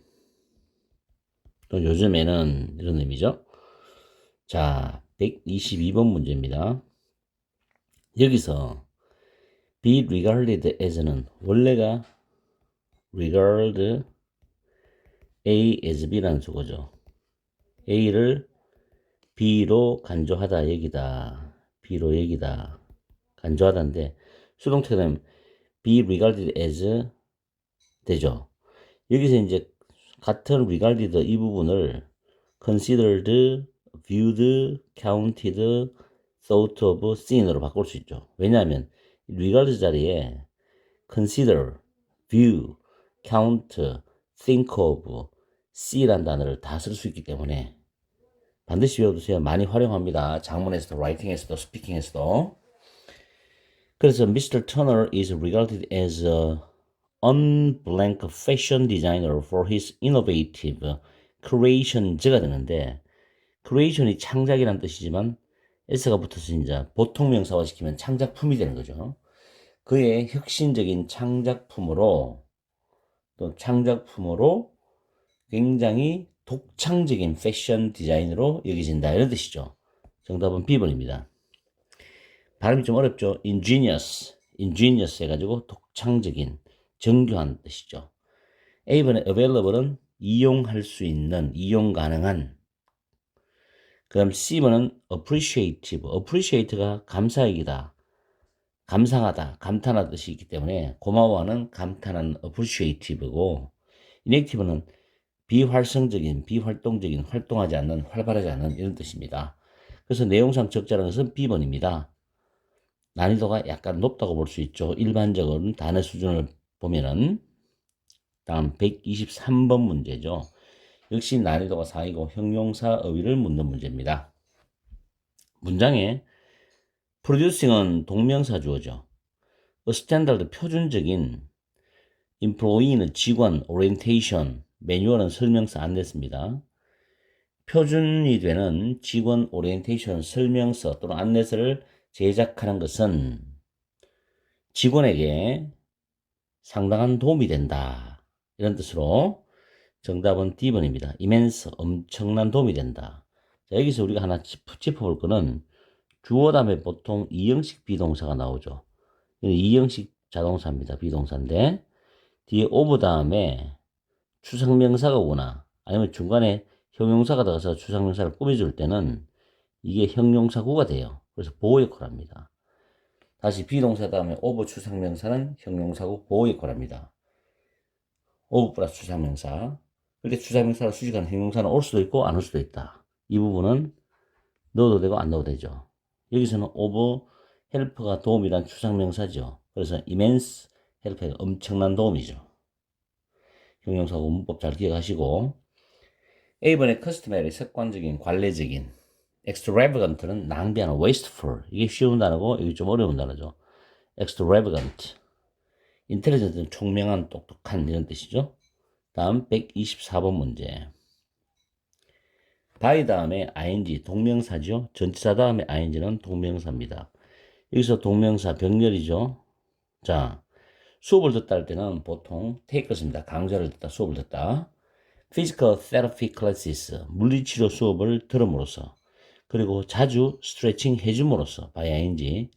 또 요즘에는 이런 의미죠. 자, 122번 문제입니다. 여기서 be regarded as는 원래가 regard A as B라는 수거죠. A를 B로 간주하다 여기다. B로 여기다. 간주하다인데 수동태가 되면 be regarded as 되죠. 여기서 이제 같은 regarded 이 부분을 considered, viewed, counted, thought of, seen으로 바꿀 수 있죠. 왜냐하면 regard 자리에 consider, view, count, think of, see란 단어를 다 쓸 수 있기 때문에 반드시 외워두세요. 많이 활용합니다. 작문에서도, 라이팅에서도, 스피킹에서도. 그래서 Mr. Turner is regarded as a unblank fashion designer for his innovative creations가 되는데, creation이 창작이란 뜻이지만 s가 붙어서 이제 보통 명사화 시키면 창작품이 되는 거죠. 그의 혁신적인 창작품으로 굉장히 독창적인 패션 디자인으로 여겨진다 이런 뜻이죠. 정답은 B번입니다. 발음이 좀 어렵죠. ingenious 해가지고 독창적인, 정교한 뜻이죠. A번의 available은 이용할 수 있는, 이용 가능한. 그 다음 C번은 appreciative. appreciate가 감사이기다, 감상하다, 감탄하는 뜻이 있기 때문에 고마워하는, 감탄하는 appreciative고, inactive는 비활성적인, 비활동적인, 활동하지 않는, 활발하지 않는 이런 뜻입니다. 그래서 내용상 적절한 것은 B번입니다. 난이도가 약간 높다고 볼 수 있죠. 일반적인 단어 수준을 보면은. 다음 123번 문제죠. 역시 난이도가 4이고 형용사 어휘를 묻는 문제입니다. 문장에 producing은 동명사 주어죠. A standard 표준적인, employee는 직원, orientation, 매뉴얼은 설명서 안내서입니다. 표준이 되는 직원 오리엔테이션 설명서 또는 안내서를 제작하는 것은 직원에게 상당한 도움이 된다, 이런 뜻으로 정답은 D번입니다. immense, 엄청난 도움이 된다. 자, 여기서 우리가 하나 짚어볼 거는 주어 다음에 보통 이형식 비동사가 나오죠. 이건 이형식 자동사입니다. 비동사인데 뒤에 of 다음에 추상명사가 오거나 아니면 중간에 형용사가 들어가서 추상명사를 꾸며줄 때는 이게 형용사구가 돼요. 그래서 보호 역할을 합니다. 다시 비동사 다음에 of 추상명사는 형용사구 보호 역할을 합니다. of 플러스 추상명사. 그렇게 추상명사를 수식하는 형용사는 올 수도 있고 안 올 수도 있다. 이 부분은 넣어도 되고 안 넣어도 되죠. 여기서는 of help가 도움이란 추상명사죠. 그래서 immense help가 엄청난 도움이죠. 형용사구 문법 잘 기억하시고, A번의 customary 습관적인, 관례적인, extravagant는 낭비하는, wasteful. 이게 쉬운 단어고 이게 좀 어려운 단어죠. extravagant. intelligent는 총명한, 똑똑한 이런 뜻이죠. 다음 124번 문제. by 다음에 ing, 동명사죠. 전치사 다음에 ing는 동명사입니다. 여기서 동명사 병렬이죠. 자, 수업을 듣다 할 때는 보통 take를 씁니다. 강좌를 듣다, 수업을 듣다. physical therapy classes, 물리치료 수업을 들음으로써, 그리고 자주 스트레칭 해줌으로써, by ing,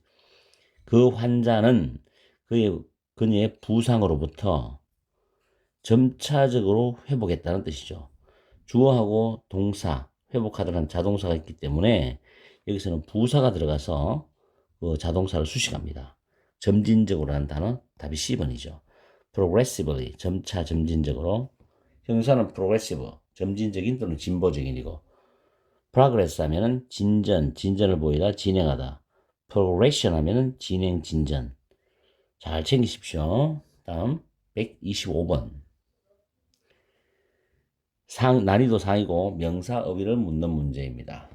그 환자는 그녀의 부상으로부터 점차적으로 회복했다는 뜻이죠. 주어하고 동사, 회복하다는 자동사가 있기 때문에 여기서는 부사가 들어가서 그 자동사를 수식합니다. 점진적으로 하는 단어, 답이 C번이죠. progressively, 점차 점진적으로. 형사는 progressive, 점진적인 또는 진보적인이고, progress 하면은 진전, 진전을 보이다, 진행하다. progression 하면은 진행, 진전. 잘 챙기십시오. 다음 125번. 난이도 상이고 명사 어휘를 묻는 문제입니다.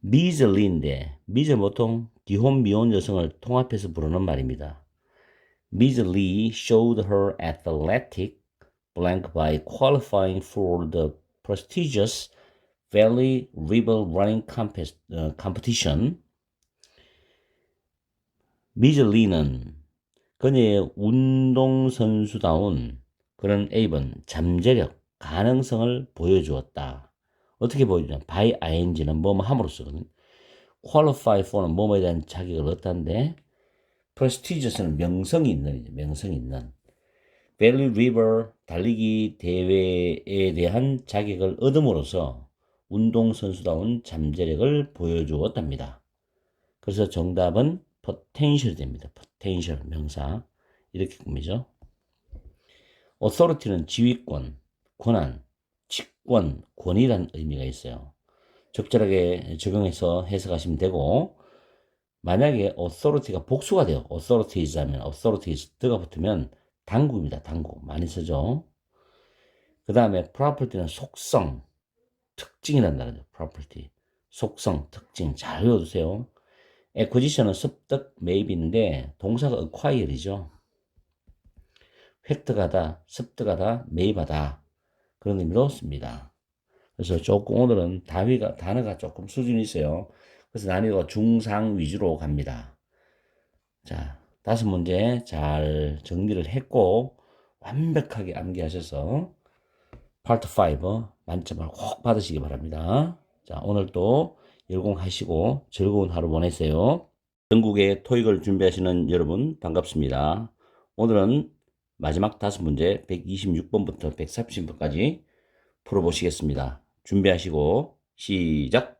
miserly인데, miser 보통 기혼 미혼 여성을 통합해서 부르는 말입니다. miserly showed her athletic blank by qualifying for the prestigious Valley River Running Competition. 미즐리는 그녀의 운동선수다운 그런 A번 잠재력, 가능성을 보여주었다. 어떻게 보여주냐? by ing는 뭐뭐 함으로써거든. qualify for는 뭐뭐에 대한 자격을 얻다는데, prestigious는 명성이 있는, 명성이 있는. 밸리 리버 달리기 대회에 대한 자격을 얻음으로써 운동선수다운 잠재력을 보여주었답니다. 그래서 정답은 potential 됩니다. potential 명사 이렇게 꾸미죠. authority는 지휘권, 권한, 직권, 권위란 의미가 있어요. 적절하게 적용해서 해석하시면 되고, 만약에 authority가 복수가 돼요. authorities 하면 authorities가 붙으면 당국입니다. 당국 많이 쓰죠. 그 다음에 property는 속성, 특징이라는 단어죠. property, 속성, 특징 잘 외워두세요. acquisition은 습득, 매입인데 동사가 acquire이죠. 획득하다, 습득하다, 매입하다 그런 의미로 씁니다. 그래서 조금 오늘은 단어가 조금 수준이 있어요. 그래서 난이도가 중상 위주로 갑니다. 자, 5문제 잘 정리를 했고 완벽하게 암기하셔서 파트 5 만점을 꼭 받으시기 바랍니다. 자, 오늘도 열공하시고 즐거운 하루 보내세요. 전국에 토익을 준비하시는 여러분 반갑습니다. 오늘은 마지막 5문제 126번부터 130번까지 풀어보시겠습니다. 준비하시고 시작!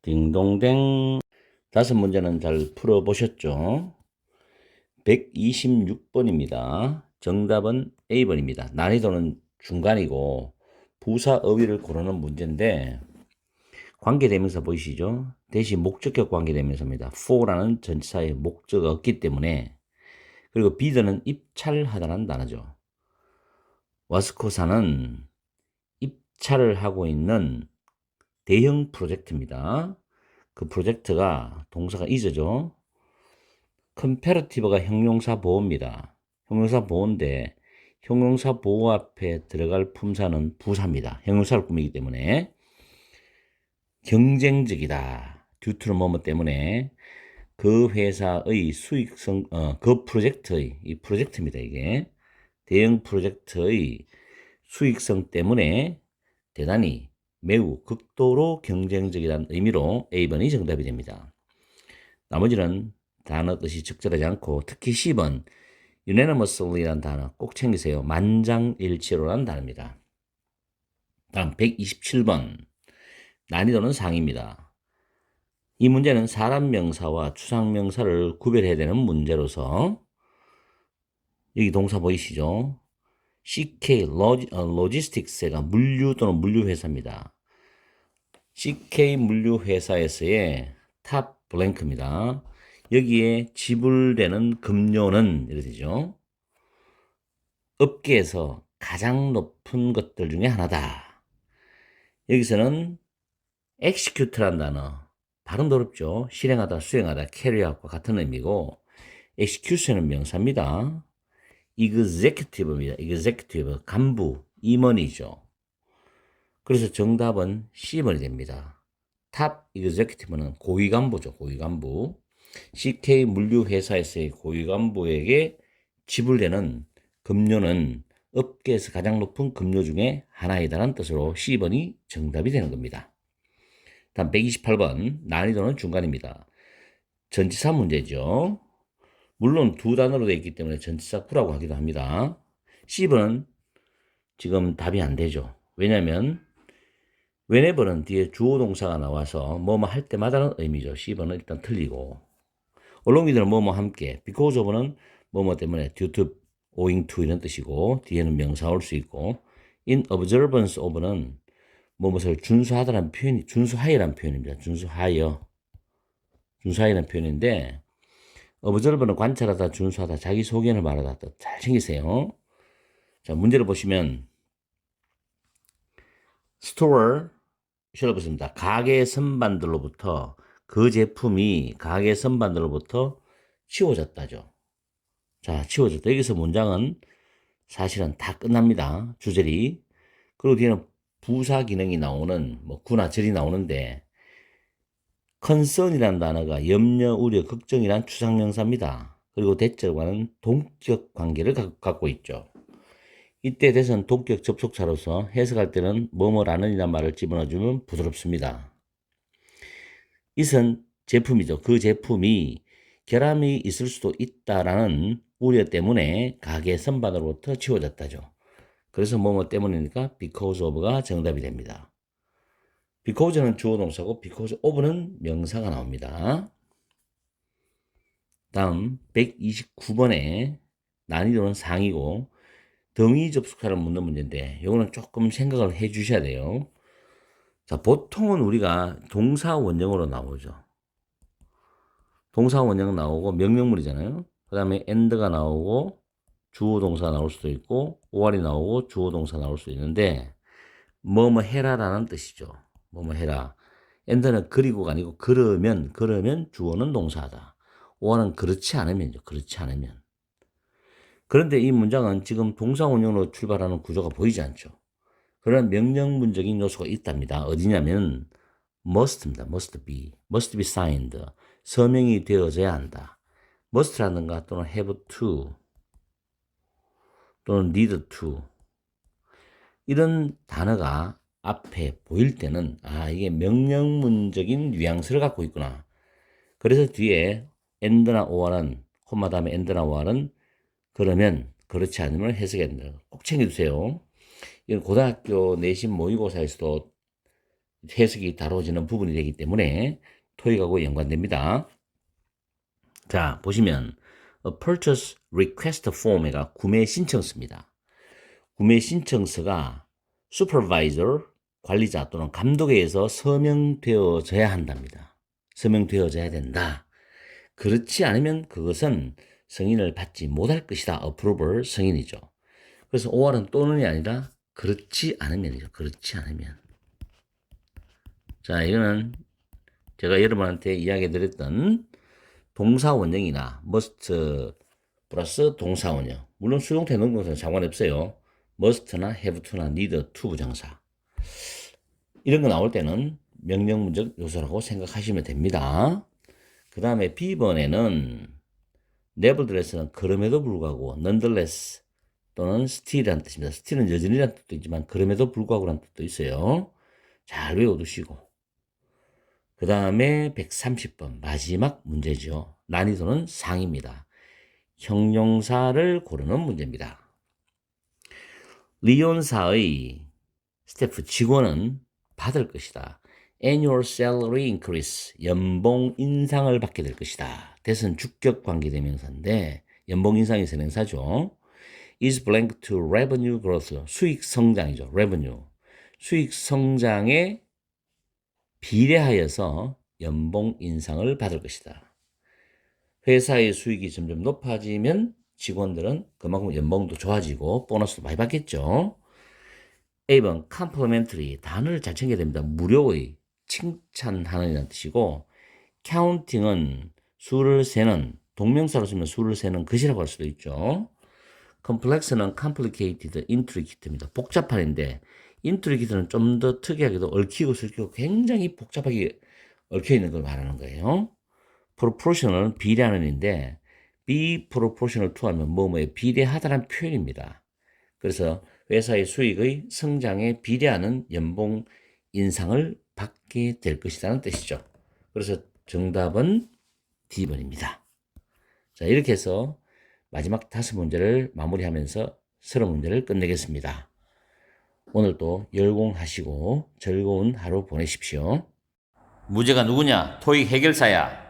딩동댕. 5문제는 잘 풀어보셨죠? 126번입니다. 정답은 A번입니다. 난이도는 중간이고 부사 어휘를 고르는 문제인데 관계대명사 보이시죠? 대신 목적격 관계대명사입니다. for라는 전치사의 목적어가 없기 때문에. 그리고 비드는 입찰하다는 단어죠. 와스코사는 입찰을 하고 있는 대형 프로젝트입니다. 그 프로젝트가 동사가 is죠. 컴패러티브가 형용사 보호입니다. 형용사 보호인데 형용사 보호 앞에 들어갈 품사는 부사입니다. 형용사를 꾸미기 때문에 경쟁적이다. due to 뭐뭐 때문에 그 회사의 수익성, 그 프로젝트의, 이 프로젝트입니다. 이게 대형 프로젝트의 수익성 때문에 대단히 매우 극도로 경쟁적이라는 의미로 A번이 정답이 됩니다. 나머지는 단어 뜻이 적절하지 않고 특히 C번 unanimously라는 단어 꼭 챙기세요. 만장일치로라는 단어입니다. 다음 127번 난이도는 상입니다. 이 문제는 사람 명사와 추상 명사를 구별해야 되는 문제로서 여기 동사 보이시죠? CK 로지스틱스가 물류 또는 물류회사입니다. CK 물류회사에서의 탑 블랭크입니다. 여기에 지불되는 급료는 이렇게 되죠. 업계에서 가장 높은 것들 중에 하나다. 여기서는 execute라는 단어 발음도 어렵죠. 실행하다, 수행하다, carryout과 같은 의미고 execution은 명사입니다. executive입니다. executive, 간부, 임원이죠. 그래서 정답은 C번이 됩니다. 탑 executive는 고위 간부죠. 고위 간부. CK 물류회사에서의 고위 간부에게 지불되는 급료는 업계에서 가장 높은 급료 중에 하나이다라는 뜻으로 C번이 정답이 되는 겁니다. 다음 128번 난이도는 중간입니다. 전치사 문제죠. 물론 두 단어로 되어 있기 때문에 전치사 구라고 하기도 합니다. C번은 지금 답이 안 되죠. 왜냐하면 whenever는 뒤에 주어 동사가 나와서 뭐뭐 할 때마다는 의미죠. C번은 일단 틀리고 along with는 뭐뭐 함께 because of는 뭐뭐 때문에 due to, owing to 이런 뜻이고 뒤에는 명사 올 수 있고 in observance of는 뭐뭐를 준수하다라는 표현이 준수하여라는 표현입니다. 준수하여라는 표현인데 observe는 관찰하다, 준수하다, 자기 소견을 말하다. 잘 챙기세요. 자, 문제를 보시면 store 실어보습니다. 가게 선반들로부터 그 제품이 가게 선반들로부터 치워졌다죠. 자, 치워졌다. 여기서 문장은 사실은 다 끝납니다. 주절이. 그리고 뒤에는 부사 기능이 나오는 뭐 구나 절이 나오는데 concern이라는 단어가 염려, 우려, 걱정이란 추상명사입니다. 그리고 대절과는 동격 관계를 갖고 있죠. 이때 대선 동격 접속사로서 해석할 때는 뭐뭐라는 이란 말을 집어넣어주면 부드럽습니다. it은 제품이죠. 그 제품이 결함이 있을 수도 있다라는 우려 때문에 가게 선반으로부터 치워졌다죠. 그래서 뭐뭐 때문이니까 because of가 정답이 됩니다. because는 주어 동사고 because of는 명사가 나옵니다. 다음 129번에 난이도는 상이고 등위 접속사를 묻는 문제인데 이거는 조금 생각을 해 주셔야 돼요. 자, 보통은 우리가 동사 원형으로 나오죠. 동사 원형 나오고 명령문이잖아요. 그 다음에 and가 나오고 주어 동사 나올 수도 있고 or이 나오고 주어 동사 나올 수도 있는데 뭐뭐 해라라는 뜻이죠. 뭐뭐 해라. and는 그리고가 아니고 그러면 주어는 동사다. or는 그렇지 않으면요. 그렇지 않으면. 그런데 이 문장은 지금 동사 원형으로 출발하는 구조가 보이지 않죠. 그런 명령문적인 요소가 있답니다. 어디냐면 must입니다. must be signed. 서명이 되어져야 한다. must라든가 또는 have to 또는 need to 이런 단어가 앞에 보일 때는 이게 명령문적인 뉘앙스를 갖고 있구나. 그래서 뒤에 and나 or는 콤마 다음에 and나 or는 그러면 그렇지 않으면 해석해야 된다. 꼭 챙겨주세요. 이건 고등학교 내신 모의고사에서도 해석이 다뤄지는 부분이 되기 때문에 토익하고 연관됩니다. 자, 보시면 a purchase request form에가 구매 신청서입니다. 구매 신청서가 supervisor, 관리자 또는 감독에 의해서 서명되어져야 한답니다. 서명되어져야 된다. 그렇지 않으면 그것은 승인을 받지 못할 것이다. approval 승인이죠. 그래서 or는 또는이 아니라 그렇지 않으면이죠. 그렇지 않으면. 자, 이거는 제가 여러분한테 이야기 드렸던 동사 원형이나 must 플러스 동사 원형. 물론 수동태 넣은 것은 상관없어요. must나 have to나 need to 부정사. 이런 거 나올 때는 명령문적 요소라고 생각하시면 됩니다. 그 다음에 B번에는 nevertheless는 그럼에도 불구하고 nonetheless 또는 still이라는 뜻입니다. still은 여전히라는 뜻도 있지만 그럼에도 불구하고라는 뜻도 있어요. 잘 외워두시고 그 다음에 130번 마지막 문제죠. 난이도는 상입니다. 형용사를 고르는 문제입니다. 리온사의 스태프 직원은 받을 것이다. annual salary increase, 연봉 인상을 받게 될 것이다. that은 주격 관계대명사인데 연봉 인상이 선행사죠. is blank to revenue growth, 수익 성장이죠. revenue, 수익 성장에 비례하여서 연봉 인상을 받을 것이다. 회사의 수익이 점점 높아지면 직원들은 그만큼 연봉도 좋아지고 보너스도 많이 받겠죠. A번 complimentary, 단어를 잘 챙겨야 됩니다. 무료의, 칭찬하는 이라는 뜻이고 counting은 수를 세는, 동명사로 쓰면 수를 세는 것이라고 할 수도 있죠. complex는 complicated, intricate입니다. 복잡한인데 intricate는 좀 더 특이하게도 얽히고 설키고 굉장히 복잡하게 얽혀있는 걸 말하는 거예요. proportional은 비례하는인데 be proportional to 하면 뭐뭐에 비례하다는 표현입니다. 그래서 회사의 수익의 성장에 비례하는 연봉 인상을 받게 될 것이라는 뜻이죠. 그래서 정답은 D번입니다. 자, 이렇게 해서 마지막 5문제를 마무리하면서 30문제를 끝내겠습니다. 오늘도 열공하시고 즐거운 하루 보내십시오. 문제가 누구냐? 토익 해결사야.